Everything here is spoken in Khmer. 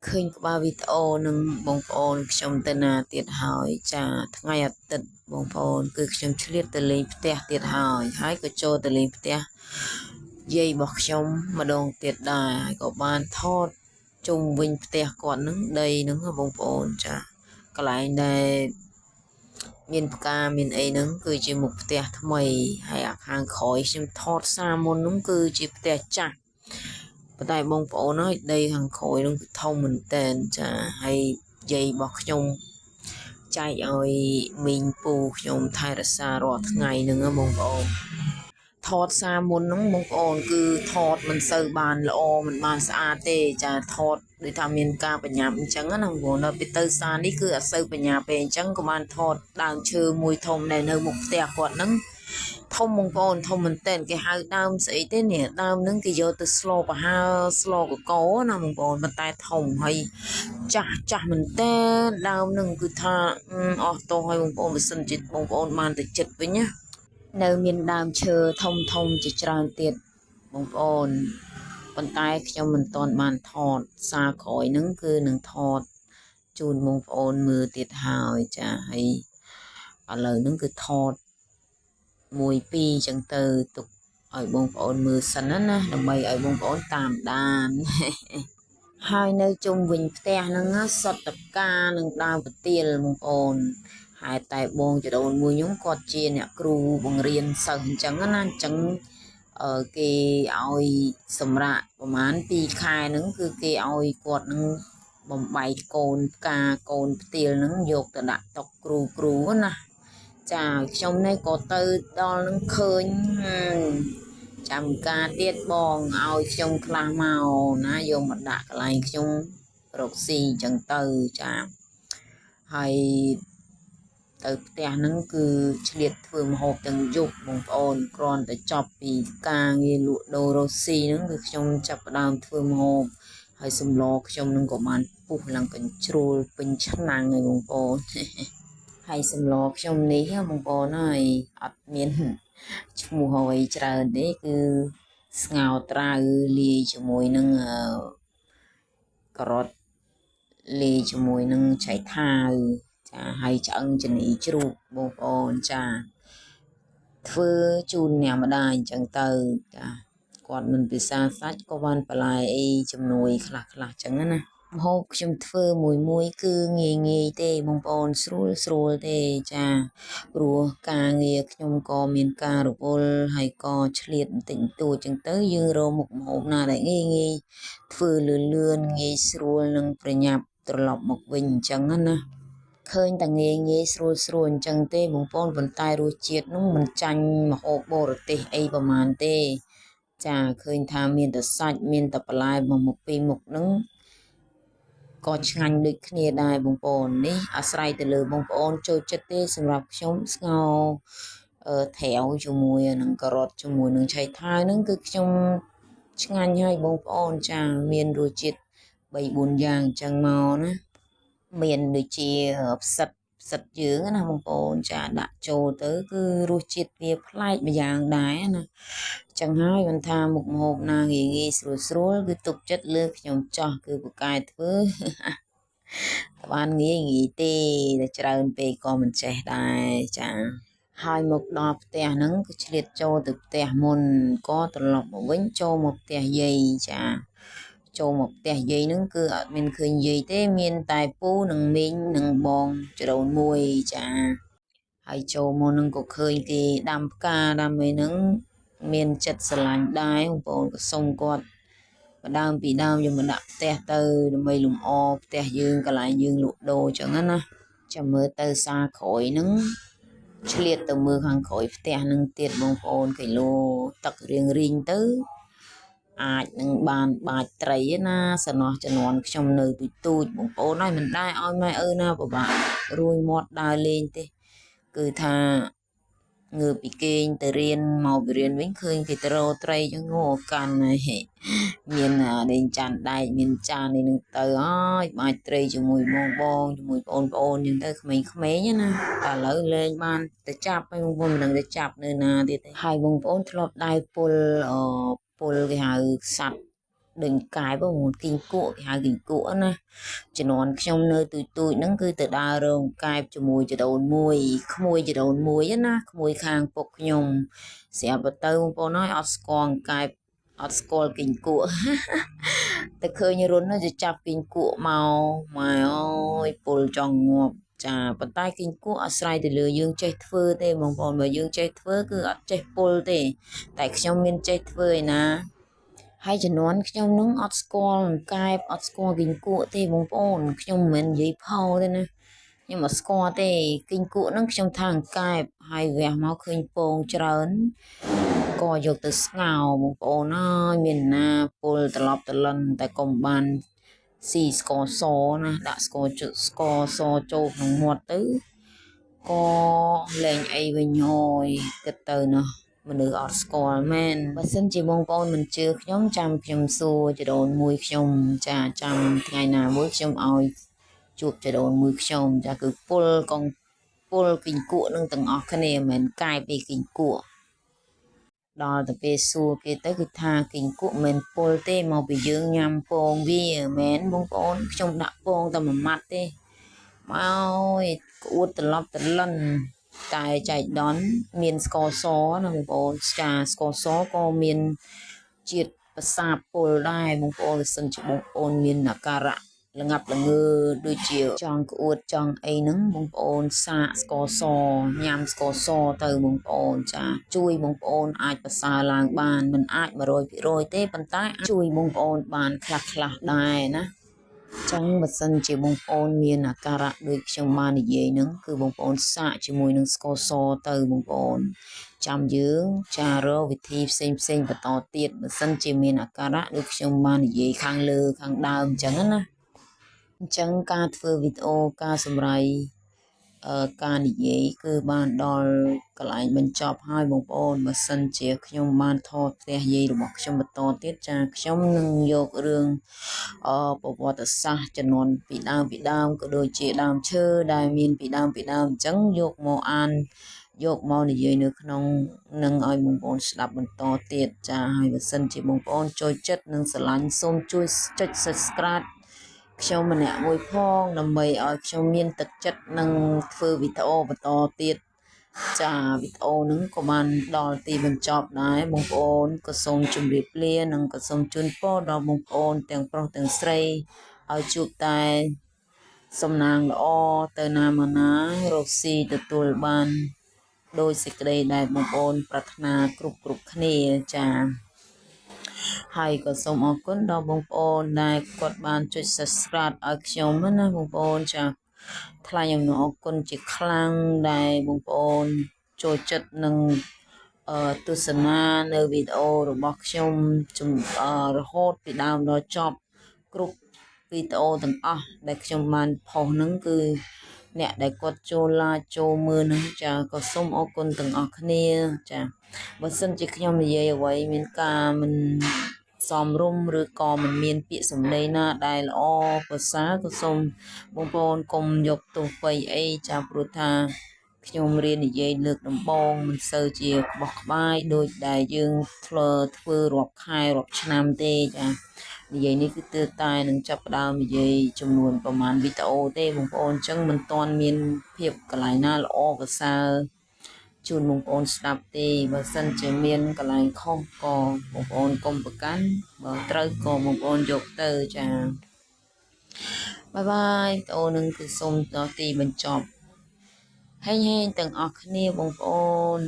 ឃើញក្បាលវីដេអូនឹងបងប្អូនខ្ញុំទៅណាទៀតហើយចាថ្ងៃអាទិត្យបងប្អូនគឺខ្ញុំឆ្លៀតទៅលេងផ្ទះទៀតហើយក៏ចូលទៅលេងផ្ទះយាយរបស់ខ្ញុំម្ដងទៀតដែរហើយក៏បានថតជុំវិញផ្ទះគាត់នឹងដីនឹងបងប្អូនចាកន្លែងដែលមានផ្កាមានអីហ្នឹងគឺជាមុខផ្ទះថ្មីហើយអាខាងក្រោយខ្ញុំថតសារមុនហ្នឹងគឺជាផ្ទះចាស់ប៉ុន្តែបងប្អូនហើយដីខាងក្រោយហ្នឹងគឺធំមែនតើចាហើយយាយរបស់ខ្ញុំចែកឲ្យមីងពូខ្ញុំថែរក្សារាល់ថ្ងៃហ្នឹងបងប្អូនថតសារមុនហ្នឹងបងប្អូនគឺថតមិនសូវបានល្អមិនបានស្អាតទេចាថតដូចថាមានការបញ្ញាប់អញ្ចឹងណាបងប្អូនដល់ពេលទៅសារនេះគឺអត់សូវបញ្ញាប់ទេអញ្ចឹងក៏បានថតដើមឈើមួយធំដែលនៅមុខផ្ទះគាត់ហ្នឹងធំបងប្អូនធំមែនតើគេហៅដើមស្អីទេនេះដើមហ្នឹងគេយកទៅស្លប្រហើស្លកកណាបងប្អូនប៉ុន្តែធំហើយចាស់មែនតើដើមហ្នឹងគឺថាអស់ទោសឲ្យបងប្អូនបើសិនជាបងប្អូនបានទៅចិត្តវិញណានៅមានដើមឈើធំជាច្រើនទៀតបងប្អូនប៉ុន្តែខ្ញុំមិនទាន់បានថតសារក្រោយហ្នឹងគឺនឹងថតជូនបងប្អូនមើលទៀតហើយចាហើយឥឡូវហ្នឹងគឺថត1 2ចឹងទៅទុកឲ្យបងប្អូនមើលសិនណាដើម្បីឲ្យបងប្អូនតាមដានហើយនៅជុំវិញផ្ទះហ្នឹងសុទ្ធតែផ្កានិងដើមផ្ទៀលបងប្អូនហើយតែបងចដូនមួយខ្ញុំគាត់ជាអ្នកគ្រូបង្រៀនសិស្សអញ្ចឹងណាអញ្ចឹងគេឲ្យសម្រាប់ប្រហែល2 ខែហ្នឹងគឺគេឲ្យគាត់នឹងបំបែកកូនផ្កាកូនផ្ទៀលហ្នឹងយកទៅដាក់តុគ្រូណាចាខ្ញុំនេះក៏ទៅដល់នឹងឃើញចាំការទៀតបងឲ្យខ្ញុំខ្លះមកណាយកមកដាក់កន្លែងខ្ញុំរកស៊ីអញ្ចឹងទៅចាហើយទៅផ្ទះហ្នឹងគឺឆ្លៀតធ្វើម្ហូបទាំងយប់បងប្អូនគ្រាន់តែចប់ពីការងារលក់ដូររកស៊ីហ្នឹងគឺខ្ញុំចាប់ផ្ដើមធ្វើម្ហូបហើយសម្លខ្ញុំនឹងក៏បានពុះឡើងកញ្ជ្រោលពេញឆ្នាំងហើយបងប្អូនហើយសម្លខ្ញុំនេះបងប្អូនហើយអត់មានឈ្មោះអ្វីច្រើនទេគឺស្ងោរត្រាវលាយជាមួយនឹងការ៉ុតលាយជាមួយនឹងឆៃថាវចាហើយឆ្អឹងជំនីជ្រូកបងប្អូនចាធ្វើជូនអ្នកម្ដាយអញ្ចឹងទៅចាគាត់មិនពិសាសាច់ក៏បានបន្លែអីជំនួយខ្លះអញ្ចឹងណាម្ហូបខ្ញុំធ្វើមួយគឺងាយទេបងប្អូនស្រួលទេចាព្រោះការងារខ្ញុំក៏មានការរវល់ហើយក៏ឆ្លៀតបន្តិចបន្តួចអញ្ចឹងទៅយើងរកមុខម្ហូបណាដែលងាយធ្វើលឿនងាយស្រួលនិងប្រញាប់ត្រឡប់មកវិញអញ្ចឹងណាឃើញតែងាយស្រួលអញ្ចឹងទេបងប្អូនប៉ុន្តែរសជាតិនោះមិនចាញ់ម្ហូបបរទេសអីប្រហែលទេចាឃើញថាមានតែសាច់មានតែបន្លែមួយមុខពីរមុខហ្នឹងក៏ឆ្ងាញ់ដូចគ្នាដែរបងប្អូននេះអាស្រ័យទៅលើបងប្អូនចូលចិត្តទេសម្រាប់ខ្ញុំស្ងោរត្រាវជាមួយនឹងការ៉ុតជាមួយនឹងឆៃថាវហ្នឹងគឺខ្ញុំឆ្ងាញ់ហើយបងប្អូនចាមានរសជាតិ3 4យ៉ាងអញ្ចឹងមកណាមានដូចជាផ្សិតយើងណាបងប្អូនចាដាក់ចូលទៅគឺរសជាតិវាប្លែកម្យ៉ាងដែរណាចឹងហើយមិនថាមុខម្ហូបណាងាយស្រួលគឺទុកចិត្តលើខ្ញុំចោះគឺពូកែធ្វើបានងាយទេតែច្រើនពេកក៏មិនចេះដែរចាហើយមកដល់ផ្ទះហ្នឹងគឺឆ្លៀតចូលទៅផ្ទះមុនក៏ត្រឡប់មកវិញចូលមកផ្ទះយាយចាចូលមកផ្ទះយាយហ្នឹងគឺអត់មានឃើញយាយទេមានតែពូនិងមីងនិងបងចរូនមួយចាហើយចូលមកហ្នឹងក៏ឃើញគេដាំផ្កាដាំអីហ្នឹងមានចិត្តស្រឡាញ់ដែរបងប្អូនក៏សុំគាត់បដើមពីដើមយកមកដាក់ផ្ទះទៅដើម្បីលំអផ្ទះយើងកន្លែងយើងលក់ដូរអញ្ចឹងណាចាំមើលទៅសារក្រោយហ្នឹងឆ្លៀតទៅមើលខាងក្រោយផ្ទះហ្នឹងទៀតបងប្អូនគីឡូទឹករៀងទៅអាចនឹងបានបាច់ត្រីណាសំណោះចំនួនខ្ញុំនៅទូចបងប្អូនហើយមិនដែរឲ្យម៉ែអើណាពិបាករួយមាត់ដើរលេងទេគឺថាងើបពីគេងទៅរៀនមកពីរៀនវិញឃើញគេទៅរកត្រីចឹងងកាន់ហើយមានដេញចានដែកមានចាននេះនឹងទៅហើយបាច់ត្រីជាមួយបងជាមួយបងប្អូនចឹងទៅក្មេងៗណាតែឥឡូវលេងបានទៅចាប់ហើយបងប្អូនមិនដឹងទៅចាប់នៅណាទៀតទេហើយបងប្អូនធ្លាប់ដៃពុលគេហៅសัตว์ đừng cái bao một kinh cụa hai kinh cụa nè chỉ nói trong nơi tụi nó cứ từ đa rồng cái cho mùi cho đầu mùi á na mùi khang bọc nhung sẽ bắt đầu bao nói Oscar cái Oscar kinh cụaแต่เคยรุนน่าจะจับกินกุเมามาอ้อยปูลจองงบจ้าปัตตายกินกุอาศัยแต่เลยยังใจเฟื่อเต้บางคนมายังใจเฟื่อคืออัดใจปูลเต้แต่ขยมมีใจเฟื่อนะให้จะนอนขยมน้องอัดสกอลกายอัดสกอลกินกุเต้บางคนขยมเหมือนยีเผาเต้นะnhưng mà score tê kinh cụ nó trong thang cài hai vẻ máu khơi bông trơn có dục từ ngào một ô nó miền na pol tật lần tại công ban si score số na đã score chữ score số châu hàng một tứ có lên ai về nhồi cái từ nè mình được ở score men và xin chỉ mong con mình chưa nhóm trăm xu chỉ đồn mùi trong trà trăm ngày nào bước trong oi chụpจะโดนมือชมจะคือปุลกินกุนึงตั้งออกคะแนนเหมือนกลายไปกินกุดอแต่ไปสู้กิแต่คือทากินกุเหมือนปุลเต้มาไปยืงยำโปงวิ่งเหมือนบงโอนชมดักโปงแต่มันมัดเต้มาอุดตลันตายใจดอนเมียนสกอซอนะบงโอนจ่าสกอซอก็เมียนจิตประสาทปุลได้บงโอนสัญจบงโอนเมียนนักการะละงับละเงอด้วยเจียวจองกอวดจองไอ้นังมงโอนสะสกอซอยำสกอซอเตอมงโอนจ้าช่วยมงโอนอาจภาษาลางบานมันอาจมาโรยพิโรยเต้ปันใต้ช่วยมงโอนบานคลักได้นะจังบัดสันจีมงโอนมีนักการะด้วยชงมาในเย่นังคือมงโอนสะจมวยนังสกอซอเตอมงโอนจำยืงจาโรวิธีเซ็งประต่อเตียดบัดสันจีมีนักการะด้วยชงมาในเย่ข้างเลือข้างดาวจังนั้นนะจังการធ្វើវីដេអូការសម្រាយការនិយាយគឺបានដល់កន្លែងបញ្ចប់ហើយបងប្អូនបើសិនជាខ្ញុំបានថតផ្ទះយាយរបស់ខ្ញុំបន្តទៀតចាខ្ញុំនឹងយករឿងប្រវត្តិសាស្ត្រជំនាន់ពីដើមក៏ដូចជាដើមឈើដែលមានពីដើមអញ្ចឹងយកមកអានយកមកនិយាយនៅក្នុងនឹងឲ្យបងប្អូនស្ដាប់បន្តទៀតចាហើយបើសិនជាបងប្អូនចូលចិត្តនិងស្រឡាញ់សូមជួយចុច Subscribeខ្ញុំម្នាក់មួយផងដើម្បីឲ្យខ្ញុំមានទឹកចិត្តនឹងធ្វើវីដេអូបន្តទៀតចាវីដេអូហ្នឹងក៏បានដល់ទីបញ្ចប់ដែរបងប្អូនក៏សូមជម្រាបលានិងក៏សូមជូនពរដល់បងប្អូនទាំងប្រុសទាំងស្រីឲ្យជួបតែសំណាងល្អទៅណាមកណារកស៊ីទទួលបានដោយសេចក្តីដែលបងប្អូនប្រាថ្នាគ្រប់គ្នាចាហើយក៏សូមអរគុណដល់បងប្អូនដែលគាត់បានចុច Subscribe ឲ្យខ្ញុំណាបងប្អូនចាថ្លែងអំណរអគុណជាខ្លាំងដែលបងប្អូនចូលចិត្តនឹងទស្សនានៅវីដេអូរបស់ខ្ញុំរហូតពីដើមដល់ចប់គ្រប់វីដេអូទាំងអស់ដែលខ្ញុំបានផុសហ្នឹងគឺអ្នកដែលគាត់ចូលមើលហ្នឹងចាក៏សូមអរគុណទាំងអស់គ្នាចាបើសិនជាខ្ញុំនិយាយអ្វីមានការមិនសមរម្យឬក៏មិនមានពាក្យសម្ដីណាដែលល្អប្រសើរក៏សូមបងប្អូនកុំយកទោសបីអីចាព្រោះថាខ្ញុំរៀននិយាយលើកដំបូងមិនសូវជាក្បោះក្បាយដូចដែលយើងធ្វើរាប់ខែរាប់ឆ្នាំទេចានិយាយនេះគឺទើបតែនឹងចាប់ផ្ដើមនិយាយចំនួនប្រហែលវីដេអូទេបងប្អូនអញ្ចឹងមិនទាន់មានភាពកន្លែងណាល្អប្រសើរជូនបងប្អូនស្ដាប់ទេបើសិនជាមានកន្លែងខុសក៏បងប្អូនកុំប្រកាន់បើត្រូវក៏បងប្អូនយកទៅចាបាយវីដេអូនឹងគឺសូមដល់ទីបញ្ចប់ហេងទាំងអស់គ្នាបងប្អូន